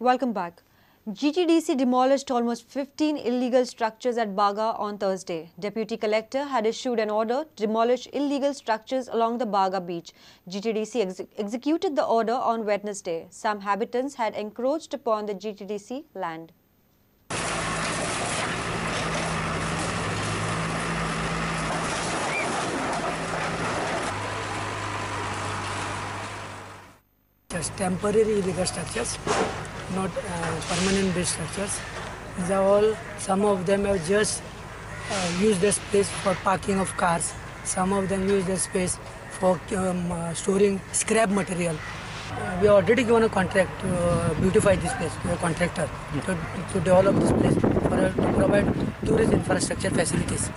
Welcome back. GTDC demolished almost 15 illegal structures at Baga on Thursday. Deputy Collector had issued an order to demolish illegal structures along the Baga beach. GTDC executed the order on Wednesday. Some habitants had encroached upon the GTDC land. Just temporary illegal structures, not permanent based structures. These are all, some of them have just used the space for parking of cars. Some of them use the space for storing scrap material. We already given a contract to beautify this place to a contractor to develop this place to provide tourist infrastructure facilities.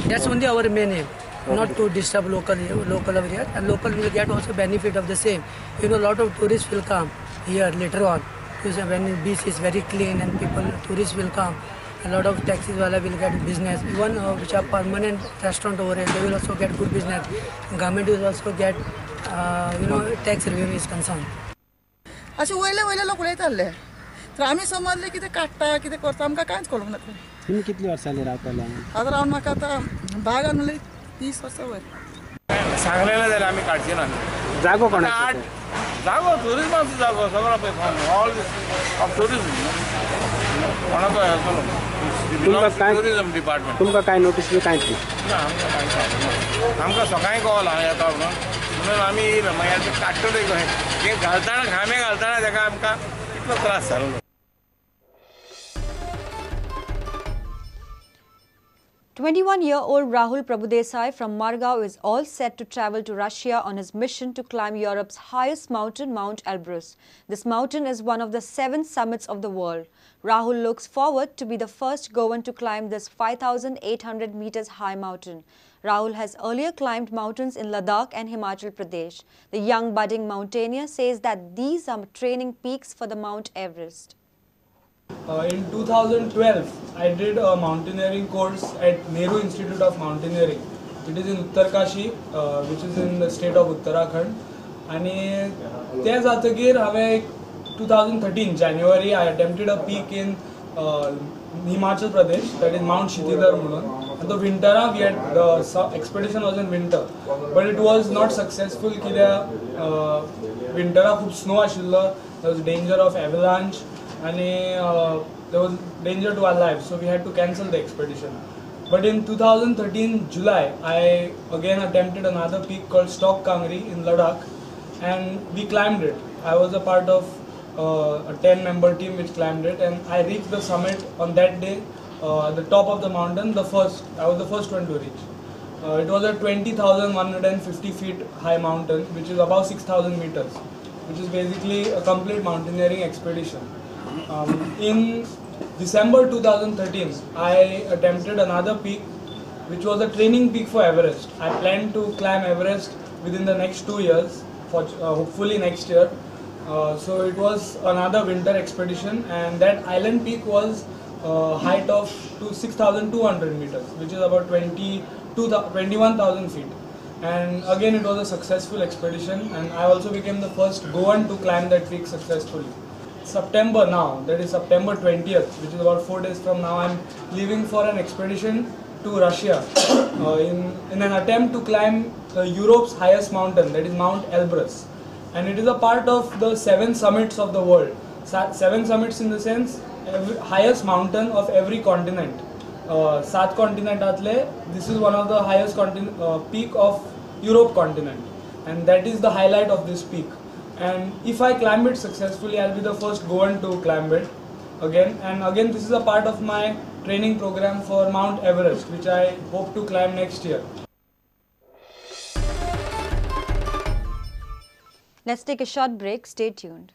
That's only our main aim. Not to disturb local area, and local will get also benefit of the same. You know, a lot of tourists will come here later on. Because when the beach is very clean and tourists will come, a lot of taxis wala will get business. Even which are permanent restaurant over here, they will also get good business. Government will also get, tax revenue is concerned. असे वयले लोक उलयताले तर आम्ही समजले की ते काटता की ते करता आमका कांयच कळूंक ना. तुम्ही कितली वर्सांनी रावताले? आता रावन म्हाका आता बागान म्हणले 30 वर्सां वयर. सांगलेलं जाल्यार आमी काडची ना. जागो कोणाचो? जागो टुरिजमाचो जागो सगळो पळय ऑल ऑफ टुरिजम. कोणाचो येतलो? तुमकां काय टुरिजम डिपार्टमेंट. तुमकां काय नोटीस बी कांयच दी? ना आमकां सकाळी कॉल येता म्हणून आमी मागीर काडटले कशें ते घालतना घामे घालतना ताका आमकां इतलो त्रास जालो. 21-year-old Rahul Prabhudesai from Margao is all set to travel to Russia on his mission to climb Europe's highest mountain, Mount Elbrus. This mountain is one of the 7 summits of the world. Rahul looks forward to be the first Goan to climb this 5,800 meters high mountain. Rahul has earlier climbed mountains in Ladakh and Himachal Pradesh. The young budding mountaineer says that these are training peaks for the Mount Everest. In 2012, I did a mountaineering course at Nehru Institute of Mountaineering. It is in Uttarkashi, which is in the state of Uttarakhand. And त्या जातकीर हांवें 2013 January I attempted a peak in Himachal Pradesh, that is Mount Shitidhar म्हणून. And the winter we had the expedition was in winter, but it was not successful कित्याक winter खूप snow आशिल्लो. There was danger of avalanche. And there was danger to our lives, so we had to cancel the expedition. But in 2013 July, I again attempted another peak called Stok Kangri in Ladakh, and we climbed it. I was a part of a 10-member team which climbed it, and I reached the summit on that day, the top of the mountain, I was the first one to reach. It was a 20,150 feet high mountain, which is about 6,000 meters, which is basically a complete mountaineering expedition. In December 2013, I attempted another peak, which was a training peak for Everest. I planned to climb Everest within the next 2 years, hopefully next year. So it was another winter expedition, and that island peak was height of 6,200 meters, which is about 21,000 feet. And again, it was a successful expedition, and I also became the first Goan to climb that peak successfully. September now, that is September 20th, which is about 4 days from now, I am leaving for an expedition to Russia in an attempt to climb Europe's highest mountain, that is Mount Elbrus. And it is a part of the 7 summits of the world. 7 summits in the sense, highest mountain of every continent. 7 continentatle, this is one of the highest peak of Europe continent. And that is the highlight of this peak. And if I climb it successfully, I'll be the first Goan to climb it again. And again, this is a part of my training program for Mount Everest, which I hope to climb next year. Let's take a short break. Stay tuned.